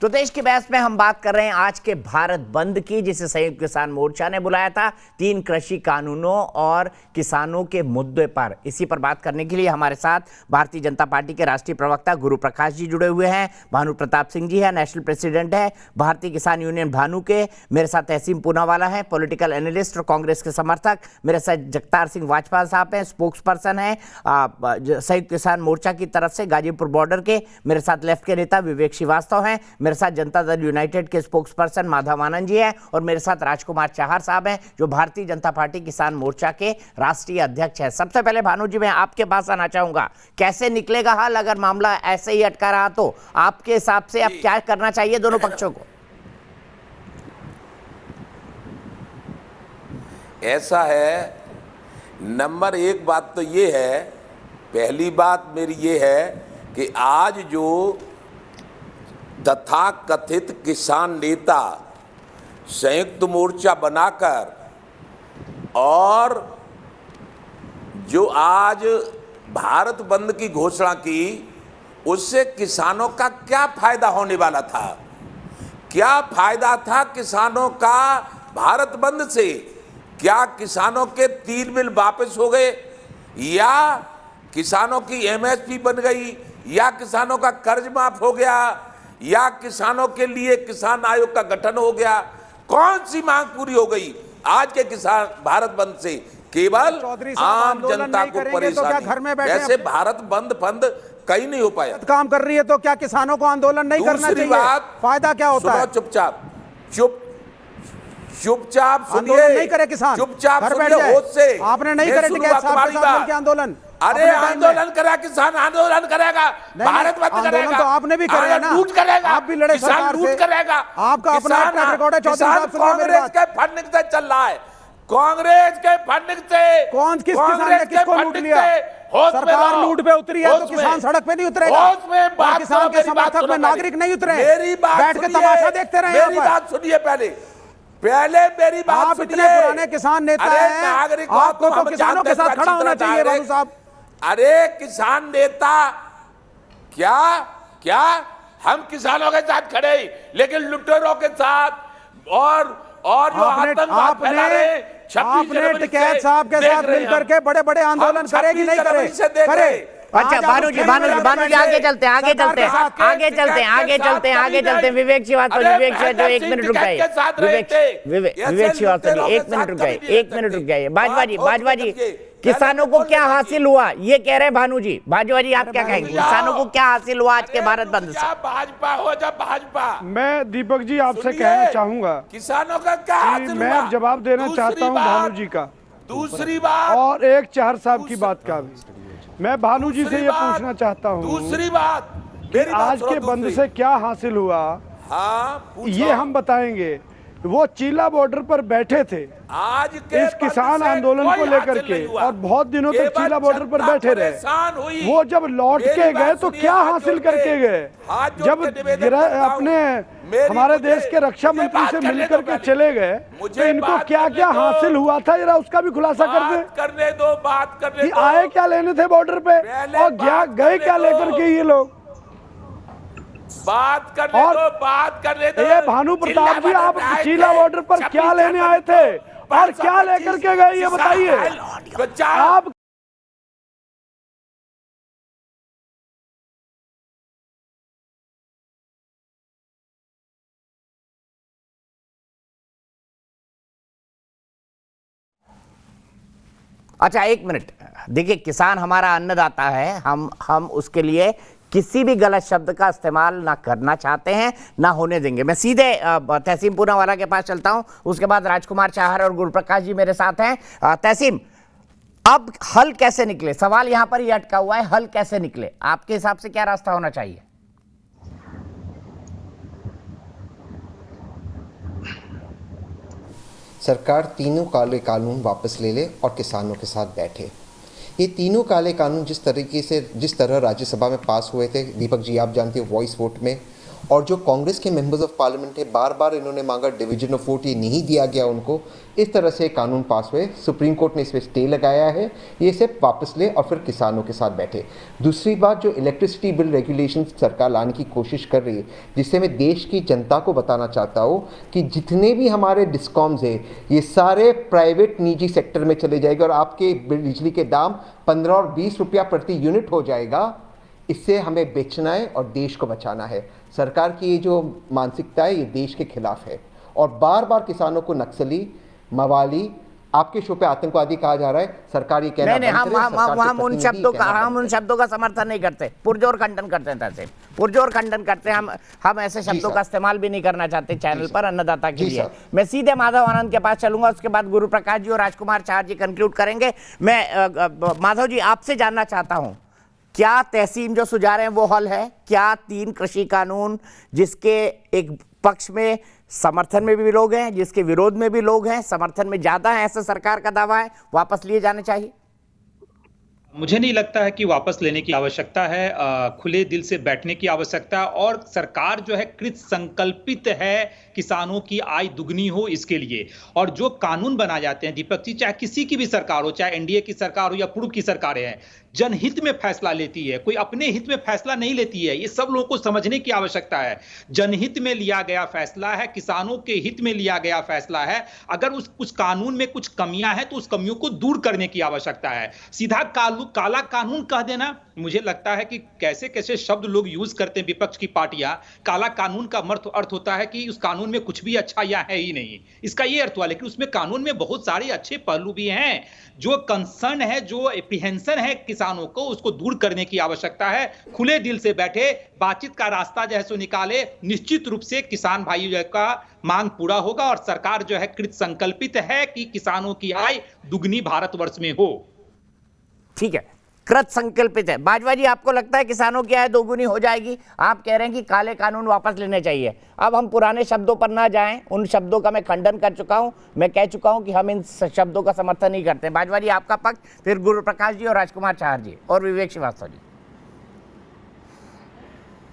तो देश की बहस में हम बात कर रहे हैं आज के भारत बंद की, जिसे संयुक्त किसान मोर्चा ने बुलाया था 3 कृषि कानूनों और किसानों के मुद्दे पर। इसी पर बात करने के लिए हमारे साथ भारतीय जनता पार्टी के राष्ट्रीय प्रवक्ता गुरु प्रकाश जी जुड़े हुए हैं। भानु प्रताप सिंह जी है, नेशनल प्रेसिडेंट है भारतीय किसान यूनियन भानु के। मेरे साथ तहसीन पूनावाला है, पॉलिटिकल एनालिस्ट और कांग्रेस के समर्थक। मेरे साथ जगतार सिंह वाजपेयी साहब हैं, स्पोक्स पर्सन है संयुक्त किसान मोर्चा की तरफ से गाजीपुर बॉर्डर के। मेरे साथ लेफ्ट के नेता विवेक श्रीवास्तव हैं। मेरे साथ जनता दल यूनाइटेड के स्पोक्स पर्सन माधव आनंद जी हैं और मेरे साथ राजकुमार चाहर साहब हैं जो भारतीय जनता पार्टी किसान मोर्चा के राष्ट्रीय अध्यक्ष हैं। सबसे पहले भानु जी मैं आपके पास आना चाहूंगा, कैसे निकलेगा हल? अगर मामला ऐसे ही अटका रहा तो आपके हिसाब से अब क्या करना चाहिए दोनों पक्षों को? ऐसा है, नंबर 1 बात तो ये है, पहली बात मेरी ये है कि आज जो तथाकथित किसान नेता संयुक्त मोर्चा बनाकर और जो आज भारत बंद की घोषणा की, उससे किसानों का क्या फायदा होने वाला था? क्या फायदा था किसानों का भारत बंद से? क्या किसानों के 3 बिल वापस हो गए, या किसानों की एमएसपी बन गई, या किसानों का कर्ज माफ हो गया, या किसानों के लिए किसान आयोग का गठन हो गया? कौन सी मांग पूरी हो गई आज के किसान भारत बंद से? केवल आम जनता को परेशानी। ऐसे भारत बंद कहीं नहीं हो पाया। काम कर रही है तो क्या किसानों को आंदोलन नहीं करना चाहिए? फायदा क्या होता है? चुपचाप सुनिए, नहीं करे किसान, चुपचाप सुनिए, होश से। आपने नहीं करे टिकैत साहब के साथ मिलकर आंदोलन? अरे आंदोलन करा, किसान आंदोलन करेगा, भारत बंद करेगा, तो आपने भी करेगा ना, लूट करेगा, आप भी लड़े सरकार से, करेगा। आपका अपना ट्रैक रिकॉर्ड है। कांग्रेस के फंडिंग से चल रहा है, कांग्रेस के फंडिंग से। कौन किस किसान ने किसको लूट लिया? सरकार लूट पे उतरी है तो किसान सड़क पे नहीं उतरेगा, किसान के समर्थक में नागरिक नहीं उतरे, बैठ के तमाशा देखते रहे। मेरी बात सुनिए, पहले मेरी बात आप इतने पुराने किसान नेता हैं, आपको तो किसानों के साथ खड़ा होना चाहिए भानु साहब। अरे किसान नेता क्या हम किसानों के साथ खड़े, लेकिन लुटेरों के साथ और जो आतंकवाद फैला रहे। आपने टिकैत साहब के साथ मिलकर के बड़े आंदोलन करेगी नहीं करे? अच्छा भानु जी आगे चलते हैं विवेक श्रीवास्तव जी, एक मिनट रुक जाइए। विवेक श्रीवास्तव जी एक मिनट रुक जाइए। बाजवा जी किसानों को क्या हासिल हुआ ये कह रहे हैं भानु जी। बाजवा जी आप क्या कहेंगे, किसानों को क्या हासिल हुआ आज के भारत बंद से? भाजपा हो जब भाजपा। मैं दीपक जी आपसे कहना चाहूंगा, किसानों का क्या हासिल हुआ? मैं जवाब देना चाहता हूं भानु जी का, दूसरी बात, और एक चाहर साहब की बात का भी मैं भानु जी से ये पूछना चाहता हूँ। दूसरी बात, आज के बंद से क्या हासिल हुआ? ये हम बताएंगे। वो चीला बॉर्डर पर बैठे थे आज के इस किसान आंदोलन को लेकर के, और बहुत दिनों तक चीला बॉर्डर पर बैठे रहे। वो जब लौट के गए तो क्या हासिल करके गए? जब अपने हमारे देश के रक्षा मंत्री से मिलकर के चले गए तो इनको क्या क्या हासिल हुआ था, जरा उसका भी खुलासा करने दो। बात करने दो। आए क्या लेने थे बॉर्डर पे और गए क्या लेकर के ये लोग? बात करने दो। ये भानु प्रताप जी, आप चीला बॉर्डर पर क्या लेने आए थे और क्या लेकर के गए ये बताइए आप। अच्छा एक मिनट देखिए, किसान हमारा अन्नदाता है, हम उसके लिए किसी भी गलत शब्द का इस्तेमाल ना करना चाहते हैं ना होने देंगे। मैं सीधे तहसीन पूनावाला के पास चलता हूं, उसके बाद राजकुमार चाहर और गुरु प्रकाश जी मेरे साथ हैं। तहसीन, अब हल कैसे निकले? सवाल यहां पर ही अटका हुआ है, हल कैसे निकले? आपके हिसाब से क्या रास्ता होना चाहिए? सरकार तीनों काले कानून वापस ले ले और किसानों के साथ बैठे। ये तीनों काले कानून जिस तरह राज्यसभा में पास हुए थे, दीपक जी आप जानते हो, वॉइस वोट में, और जो कांग्रेस के मेंबर्स ऑफ पार्लियामेंट है, बार बार इन्होंने मांगा डिवीजन ऑफ वोट, ये नहीं दिया गया उनको, इस तरह से कानून पास हुए। सुप्रीम कोर्ट ने इस पर स्टे लगाया है, ये सिर्फ वापस ले और फिर किसानों के साथ बैठे। दूसरी बात, जो इलेक्ट्रिसिटी बिल रेगुलेशन सरकार लाने की कोशिश कर रही है, जिससे मैं देश की जनता को बताना चाहता हूँ कि जितने भी हमारे डिस्कॉम्स है ये सारे प्राइवेट निजी सेक्टर में चले जाएंगे और आपके बिजली के दाम 15 और 20 रुपया प्रति यूनिट हो जाएगा। इससे हमें बेचना है और देश को बचाना है। सरकार की ये जो मानसिकता है ये देश के खिलाफ है और बार बार किसानों को नक्सली, मवाली, आपके शो पे आतंकवादी कहा जा रहा है। सरकार ये कहना नहीं, हम उन शब्दों का समर्थन नहीं करते, पुरजोर खंडन करते हैं। तहसील पुरजोर खंडन करते हैं हम ऐसे शब्दों का इस्तेमाल भी नहीं करना चाहते चैनल पर अन्नदाता के लिए। मैं सीधे माधव आनंद के पास चलूंगा, उसके बाद गुरु प्रकाश जी और राजकुमार चार जी कंक्लूड करेंगे। मैं माधव जी आपसे जानना चाहता हूं, क्या तहसीन जो सुझा रहे हैं वो हल है? क्या 3 कृषि कानून जिसके एक पक्ष में समर्थन में भी लोग हैं, जिसके विरोध में भी लोग हैं, समर्थन में ज्यादा है ऐसा सरकार का दावा है, वापस लिए जाने चाहिए? मुझे नहीं लगता है कि वापस लेने की आवश्यकता है। खुले दिल से बैठने की आवश्यकता है और सरकार जो है कृत संकल्पित है किसानों की आय दुगनी हो इसके लिए। और जो कानून बनाए जाते हैं दीपक जी, चाहे किसी की भी सरकार हो, चाहे एनडीए की सरकार हो या पूर्व की सरकारें हैं, जनहित में फैसला लेती है, कोई अपने हित में फैसला नहीं लेती है। ये सब लोगों को समझने की आवश्यकता है। जनहित में लिया गया फैसला है, किसानों के हित में लिया गया फैसला है। अगर उस कानून में कुछ कमियां हैं तो उस कमियों को दूर करने की आवश्यकता है। सीधा काला कानून कह देना, मुझे लगता है कि कैसे कैसे शब्द लोग यूज करते हैं विपक्ष की पार्टियां। काला कानून का अर्थ होता है कि उस कानून में कुछ भी अच्छा या है ही नहीं, इसका ये अर्थ हुआ। लेकिन उसमें कानून में बहुत सारे अच्छे पहलू भी हैं। जो कंसर्न है, जो एप्रीहेंशन है किसानों को, उसको दूर करने की आवश्यकता है। खुले दिल से बैठे, बातचीत का रास्ता जो है सो निकाले। निश्चित रूप से किसान भाइयों का मांग पूरा होगा और सरकार जो है कृत संकल्पित है कि किसानों की आय दुगनी भारतवर्ष में हो। ठीक है, कृत संकल्पित है। बाजवा जी, आपको लगता है किसानों की आय दोगुनी हो जाएगी? आप कह रहे हैं कि काले कानून वापस लेने चाहिए। अब हम पुराने शब्दों पर ना जाएं, उन शब्दों का मैं खंडन कर चुका हूं। मैं कह चुका हूं कि हम इन शब्दों का समर्थन नहीं करते। बाजवा जी आपका पक्ष, फिर गुरु प्रकाश जी और राजकुमार चार जी और विवेक श्रीवास्तव जी।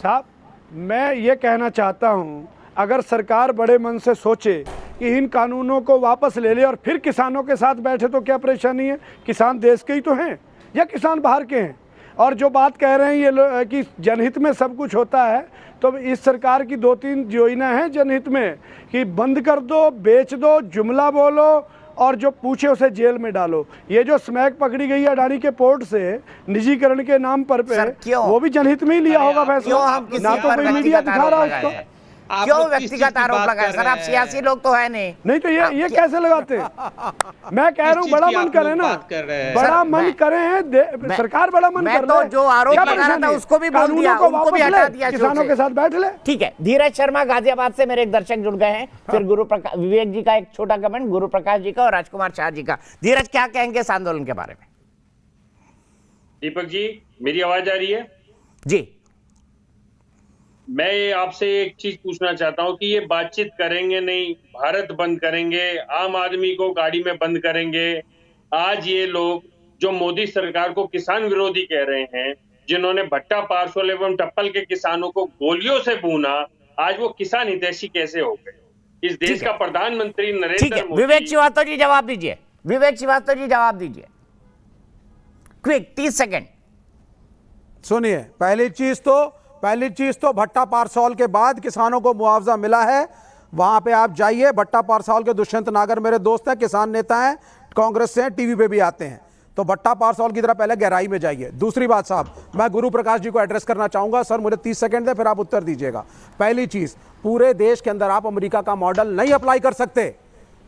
साहब, मैं ये कहना चाहता हूं, अगर सरकार बड़े मन से सोचे कि इन कानूनों को वापस ले ले और फिर किसानों के साथ बैठे तो क्या परेशानी है? किसान देश के ही तो हैं या किसान बाहर के हैं? और जो बात कह रहे हैं ये कि जनहित में सब कुछ होता है, तो इस सरकार की 2-3 योजना है जनहित में कि बंद कर दो, बेच दो, जुमला बोलो और जो पूछे उसे जेल में डालो। ये जो स्मैक पकड़ी गई है अडानी के पोर्ट से निजीकरण के नाम पर वो भी जनहित में ही लिया होगा फैसला, ना तो कोई मीडिया दिखा रहा है उसको। क्यों व्यक्तिगत आरोप लगाए सर? आप सियासी लोग तो है नहीं तो ये कैसे लगाते? मैं कह रहा हूँ बड़ा मन करे ना, बड़ा मन करे हैं सरकार, बड़ा मन कर रहा है। जो आरोप लगा रहा था उसको भी बोल दिया, उनको भी हटा दिया, किसानों के साथ बैठ ले। ठीक है, धीरज शर्मा गाजियाबाद से मेरे एक दर्शक जुड़ गए हैं। फिर गुरु प्रकाश, विवेक जी का एक छोटा कमेंट, गुरु प्रकाश जी का और राजकुमार शाह जी का। धीरज, क्या कहेंगे इस आंदोलन के बारे में? दीपक जी, मेरी आवाज आ रही है? जी, मैं आपसे एक चीज पूछना चाहता हूं कि ये बातचीत करेंगे नहीं, भारत बंद करेंगे, आम आदमी को गाड़ी में बंद करेंगे। आज ये लोग जो मोदी सरकार को किसान विरोधी कह रहे हैं, जिन्होंने भट्टा पार्सल एवं टप्पल के किसानों को गोलियों से भूना, आज वो किसान हितैषी कैसे हो गए? इस देश का प्रधानमंत्री नरेंद्र मोदी। विवेक श्रीवास्तव जी जवाब दीजिए। विवेक श्रीवास्तव जी जवाब दीजिए, क्विक, 30 सेकेंड। सुनिए, पहली चीज तो भट्टा पारसौल के बाद किसानों को मुआवजा मिला है। वहां पे आप जाइए, भट्टा पारसौल के दुष्यंत नागर मेरे दोस्त हैं, किसान नेता हैं, कांग्रेस से हैं, टीवी पे भी आते हैं। तो भट्टा पारसौल की तरह पहले गहराई में जाइए। दूसरी बात साहब, मैं गुरु प्रकाश जी को एड्रेस करना चाहूंगा। सर मुझे 30 सेकंड दें, फिर आप उत्तर दीजिएगा। पहली चीज, पूरे देश के अंदर आप अमेरिका का मॉडल नहीं अप्लाई कर सकते।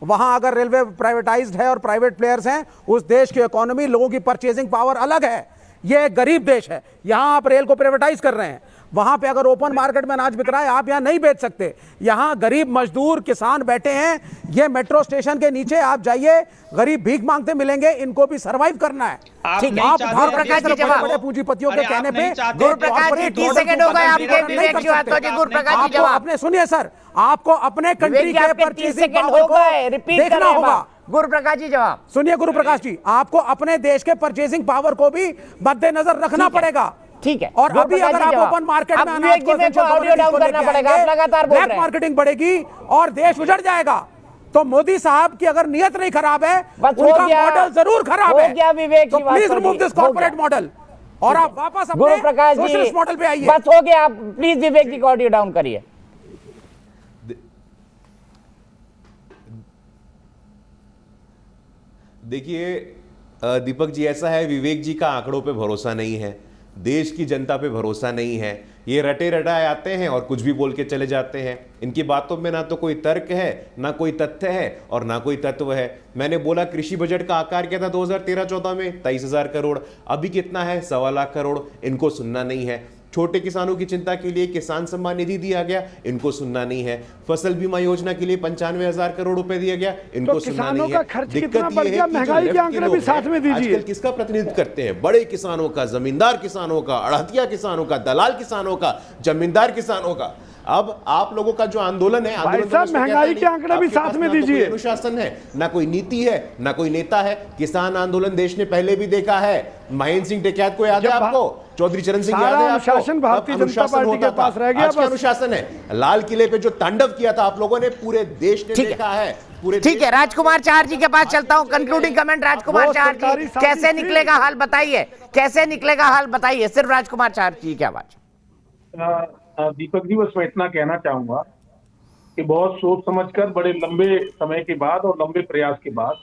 वहां अगर रेलवे प्राइवेटाइज्ड है और प्राइवेट प्लेयर्स हैं, उस देश की इकोनॉमी, लोगों की परचेजिंग पावर अलग है। यह एक गरीब देश है, यहां आप रेल को प्राइवेटाइज कर रहे हैं। वहां पे अगर ओपन मार्केट में अनाज बिक रहा है, आप यहां नहीं बेच सकते। यहां गरीब मजदूर किसान बैठे हैं। ये मेट्रो स्टेशन के नीचे आप जाइए, गरीब भीख मांगते मिलेंगे, इनको भी सरवाइव करना है। ठीक है, गुरु प्रकाश जी जवाब। बड़े पूंजीपतियों के कहने पे गुरु प्रकाश जी 30 सेकंड हो गए आपके। विवेक श्रीवास्तव जी, गुरु प्रकाश जी जवाब। आपने सुनिए सर, आपको अपने कंट्री के परचेजिंग पावर को देखना होगा। गुरु प्रकाश जी जवाब सुनिए। गुरु प्रकाश जी, आपको अपने देश के परचेजिंग पावर को भी मद्देनजर रखना पड़ेगा। ठीक है। और अभी अगर आप ओपन मार्केट में अनाज को ऑडियो डाउन करना पड़ेगा, आप लगातार बोल रहे हैं। मार्केटिंग बढ़ेगी और देश उजड़ जाएगा। तो मोदी साहब की अगर नियत नहीं खराब है, उनका मॉडल जरूर खराब है। विवेक, तो please remove this corporate model और आप वापस गुरु अपने प्रकाश जी सोशलिस्ट मॉडल पे आइए। बस हो गया, आप प्लीज विवेक जी को ऑडियो डाउन करिए। देखिए दीपक जी, ऐसा है, विवेक जी का आंकड़ों पे भरोसा नहीं है, देश की जनता पे भरोसा नहीं है। ये रटे रटाए आते हैं और कुछ भी बोल के चले जाते हैं। इनकी बातों में ना तो कोई तर्क है, ना कोई तथ्य है और ना कोई तत्व है। मैंने बोला कृषि बजट का आकार क्या था 2013-14 में, 23,000 करोड़। अभी कितना है? 1.25 लाख करोड़। इनको सुनना नहीं है। छोटे किसानों की चिंता के लिए किसान सम्मान निधि दिया गया, इनको सुनना नहीं है। फसल बीमा योजना के लिए 95,000 करोड़ रुपए दिया गया, इनको सुनना नहीं है। कितना बढ़ गया, महंगाई के आंकड़े भी साथ में दीजिए। आजकल किसका प्रतिनिधित्व करते हैं? बड़े किसानों का, जमींदार किसानों का, अड़हतिया किसानों का, दलाल किसानों का, जमींदार किसानों का। अब आप लोगों का जो आंदोलन है, महंगाई के आंकड़े भी साथ में दीजिए। अनुशासन है, ना कोई नीति है, ना कोई नेता है। किसान आंदोलन देश ने पहले भी देखा है। महेंद्र सिंह टिकैत को याद है आपको? चौधरी चरण सिंह याद है आपको? अनुशासन भारतीय जनता पार्टी के पास रह गया। आज का अनुशासन है। लाल किले पे जो तांडव किया था आप लोगों ने, पूरे देश ने देखा है। ठीक है, राजकुमार चार जी के पास चलता हूं। कंक्लूडिंग कमेंट राजकुमार चार जी, कैसे निकलेगा हाल बताइए, कैसे निकलेगा हाल बताइए, सिर्फ राजकुमार चार जी की आवाज। दीपक जी, बस मैं इतना कहना चाहूंगा कि बहुत सोच समझकर, बड़े लंबे समय के बाद और लंबे प्रयास के बाद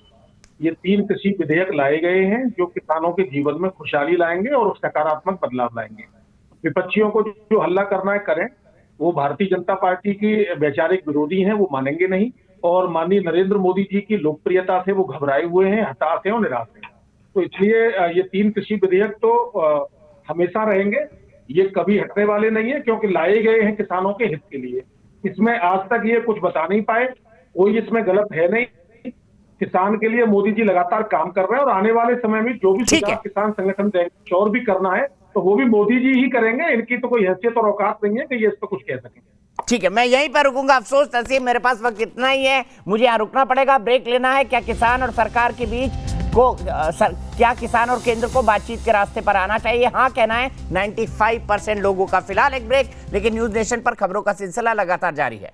ये 3 कृषि विधेयक लाए गए हैं जो किसानों के जीवन में खुशहाली लाएंगे और सकारात्मक बदलाव लाएंगे। विपक्षियों को जो हल्ला करना है करें, वो भारतीय जनता पार्टी की वैचारिक विरोधी हैं, वो मानेंगे नहीं। और माननीय नरेंद्र मोदी जी की लोकप्रियता से वो घबराए हुए हैं, हताश हैं और निराश हैं। तो इसलिए ये 3 कृषि विधेयक तो हमेशा रहेंगे, ये कभी हटने वाले नहीं है, क्योंकि लाए गए हैं किसानों के हित के लिए। इसमें आज तक ये कुछ बता नहीं पाए, कोई इसमें गलत है नहीं। किसान के लिए मोदी जी लगातार काम कर रहे हैं और आने वाले समय में जो भी किसान संगठन देंगे और भी करना है तो वो भी मोदी जी ही करेंगे। इनकी तो कोई हैसियत और औकात नहीं है कि ये इस पर कुछ कह सकें। ठीक है, मैं यहीं पर रुकूंगा। अफसोस नसीब, मेरे पास वक्त इतना ही है, मुझे यहाँ रुकना पड़ेगा, ब्रेक लेना है। क्या किसान और सरकार के बीच को क्या किसान और केंद्र को बातचीत के रास्ते पर आना चाहिए? हाँ कहना है 95% लोगों का। फिलहाल एक ब्रेक, लेकिन न्यूज नेशन पर खबरों का सिलसिला लगातार जारी है।